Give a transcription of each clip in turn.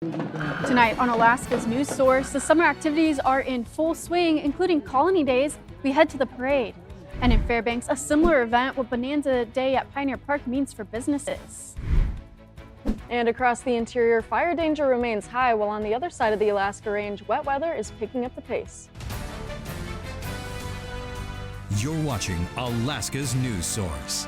Tonight on Alaska's news source, the summer activities are in full swing, including Colony Days. We head to the parade. And in Fairbanks, a similar event with Bonanza Day at Pioneer Park means for businesses. And across the interior, fire danger remains high, while on the other side of the Alaska Range, wet weather is picking up the pace. You're watching Alaska's news source.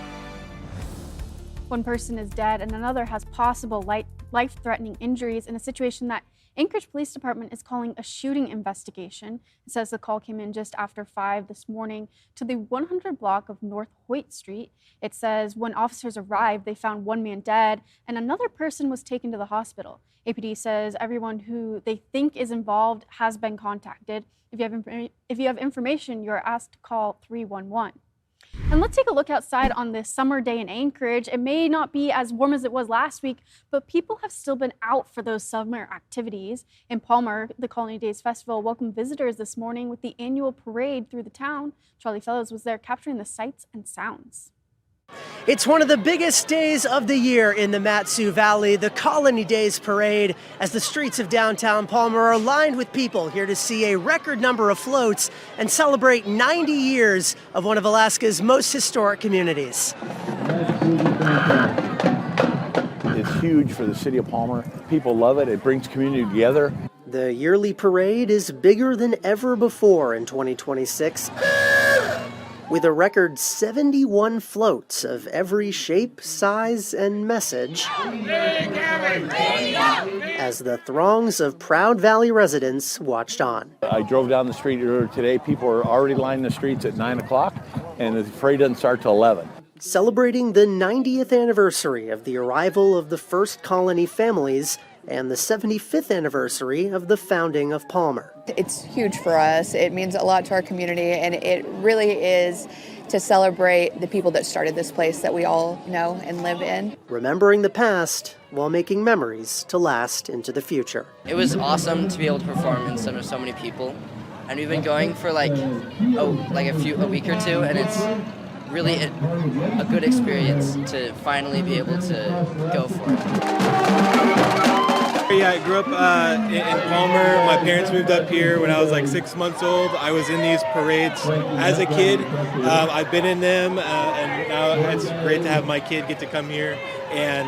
One person is dead and another has possible life-threatening injuries in a situation that Anchorage Police Department is calling a shooting investigation. It says the call came in just after 5 this morning to the 100 block of North Hoyt Street. It says when officers arrived, they found one man dead and another person was taken to the hospital. APD says everyone who they think is involved has been contacted. If you have information, you're asked to call 311. And let's take a look outside on this summer day in Anchorage. It may not be as warm as it was last week, but people have still been out for those summer activities. In Palmer, the Colony Days Festival welcomed visitors this morning with the annual parade through the town. Charlie Fellows was there capturing the sights and sounds. It's one of the biggest days of the year in the Mat-Su Valley, the Colony Days Parade, as the streets of downtown Palmer are lined with people here to see a record number of floats and celebrate 90 years of one of Alaska's most historic communities. It's huge for the city of Palmer. People love it. It brings community together. The yearly parade is bigger than ever before in 2026. With a record 71 floats of every shape, size, and message, as the throngs of Proud Valley residents watched on. I drove down the street earlier today. People are already lining the streets at 9 o'clock, and the parade doesn't start till 11. Celebrating the 90th anniversary of the arrival of the first colony families and the 75th anniversary of the founding of Palmer. It's huge for us. It means a lot to our community, and it really is to celebrate the people that started this place that we all know and live in. Remembering the past while making memories to last into the future. It was awesome to be able to perform in front of so many people, and we've been going for a week or two, and it's really a good experience to finally be able to go for it. Yeah, I grew up in Palmer. My parents moved up here when I was like 6 months old. I was in these parades as a kid. I've been in them, and now it's great to have my kid get to come here and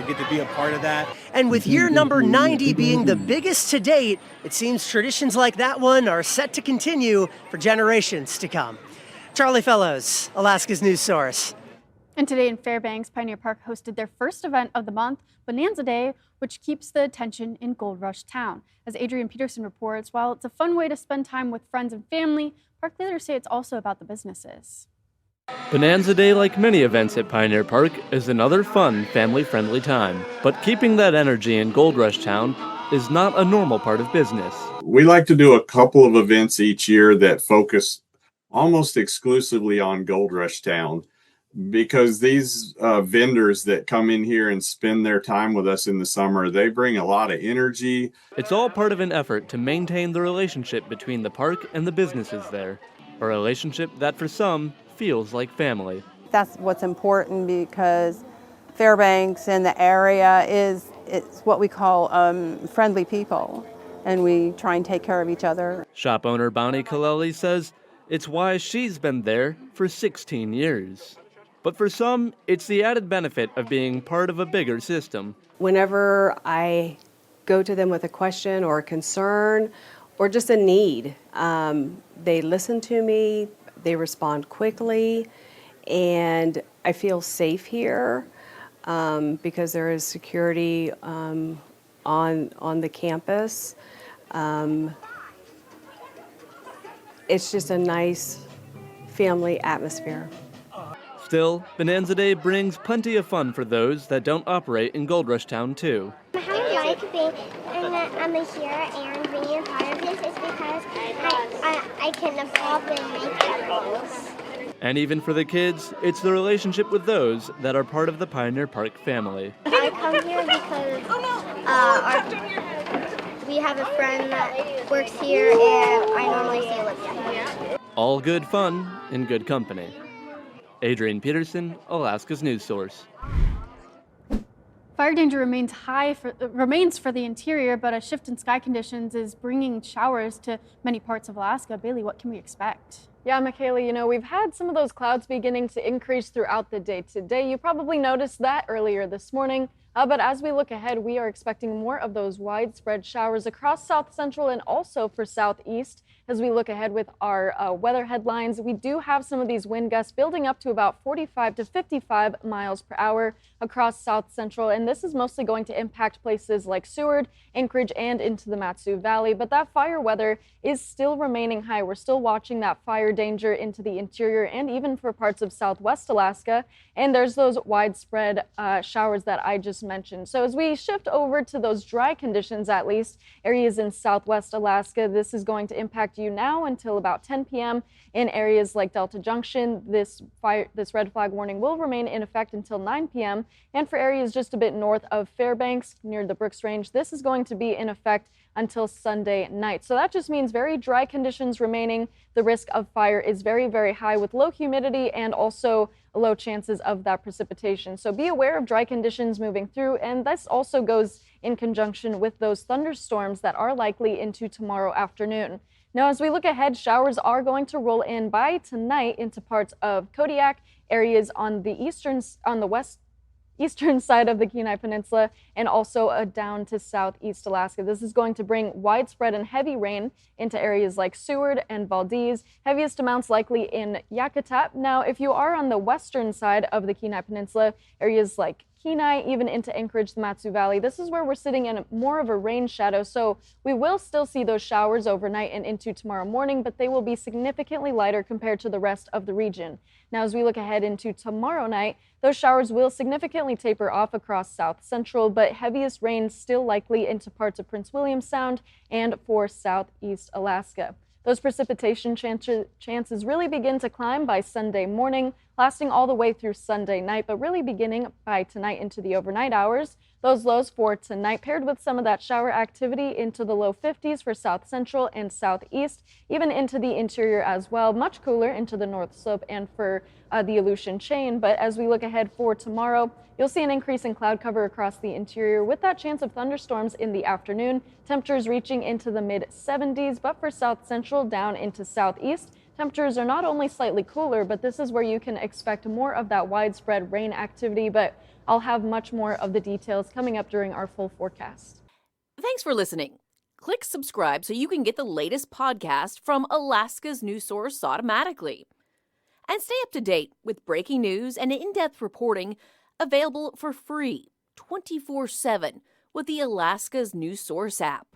get to be a part of that. And with year number 90 being the biggest to date, it seems traditions like that one are set to continue for generations to come. Charlie Fellows, Alaska's news source. And today in Fairbanks, Pioneer Park hosted their first event of the month, Bonanza Day, which keeps the attention in Gold Rush Town. As Adrian Peterson reports, while it's a fun way to spend time with friends and family, park leaders say it's also about the businesses. Bonanza Day, like many events at Pioneer Park, is another fun, family-friendly time. But keeping that energy in Gold Rush Town is not a normal part of business. We like to do a couple of events each year that focus almost exclusively on Gold Rush Town, because these vendors that come in here and spend their time with us in the summer, they bring a lot of energy. It's all part of an effort to maintain the relationship between the park and the businesses there, a relationship that for some feels like family. That's what's important, because Fairbanks and the area it's what we call friendly people, and we try and take care of each other. Shop owner Bonnie Kaleli says it's why she's been there for 16 years. But for some, it's the added benefit of being part of a bigger system. Whenever I go to them with a question or a concern or just a need, they listen to me, they respond quickly, and I feel safe here because there is security on the campus. It's just a nice family atmosphere. Still, Bonanza Day brings plenty of fun for those that don't operate in Gold Rush Town, too. How I like being I'm here and being a part of this is because I can pop and make edibles. And even for the kids, it's the relationship with those that are part of the Pioneer Park family. I come here because we have a friend that works here, and I normally see Olivia. All good fun in good company. Adrian Peterson, Alaska's news source. Fire danger remains for the interior, but a shift in sky conditions is bringing showers to many parts of Alaska. Bailey, what can we expect? Yeah, Michaela, we've had some of those clouds beginning to increase throughout the day today. You probably noticed that earlier this morning. But as we look ahead, we are expecting more of those widespread showers across south central and also for southeast. As we look ahead with our weather headlines, we do have some of these wind gusts building up to about 45 to 55 miles per hour across south central. And this is mostly going to impact places like Seward, Anchorage, and into the Mat-Su Valley. But that fire weather is still remaining high. We're still watching that fire danger into the interior and even for parts of southwest Alaska. And there's those widespread showers that I just mentioned. So as we shift over to those dry conditions, at least areas in southwest Alaska, this is going to impact you now until about 10 p.m. In areas like Delta Junction, this red flag warning will remain in effect until 9 p.m. And for areas just a bit north of Fairbanks near the Brooks Range, this is going to be in effect until Sunday night. So that just means very dry conditions remaining. The risk of fire is very, very high with low humidity and also low chances of that precipitation. So be aware of dry conditions moving through, and this also goes in conjunction with those thunderstorms that are likely into tomorrow afternoon. Now, as we look ahead, showers are going to roll in by tonight into parts of Kodiak, areas on the eastern side of the Kenai Peninsula, and also down to southeast Alaska. This is going to bring widespread and heavy rain into areas like Seward and Valdez, heaviest amounts likely in Yakutat. Now, if you are on the western side of the Kenai Peninsula, areas like Kenai, even into Anchorage, the Mat-Su Valley, this is where we're sitting in more of a rain shadow. So we will still see those showers overnight and into tomorrow morning, but they will be significantly lighter compared to the rest of the region. Now, as we look ahead into tomorrow night, those showers will significantly taper off across south central, but heaviest rain still likely into parts of Prince William Sound and for southeast Alaska. Those precipitation chances really begin to climb by Sunday morning, lasting all the way through Sunday night, but really beginning by tonight into the overnight hours. Those lows for tonight paired with some of that shower activity into the low 50s for south central and southeast, even into the interior as well, much cooler into the north slope and for the Aleutian chain. But as we look ahead for tomorrow, you'll see an increase in cloud cover across the interior with that chance of thunderstorms in the afternoon, temperatures reaching into the mid 70s, but for south central down into southeast, temperatures are not only slightly cooler, but this is where you can expect more of that widespread rain activity. But I'll have much more of the details coming up during our full forecast. Thanks for listening. Click subscribe so you can get the latest podcast from Alaska's news source automatically. And stay up to date with breaking news and in-depth reporting available for free 24/7 with the Alaska's news source app.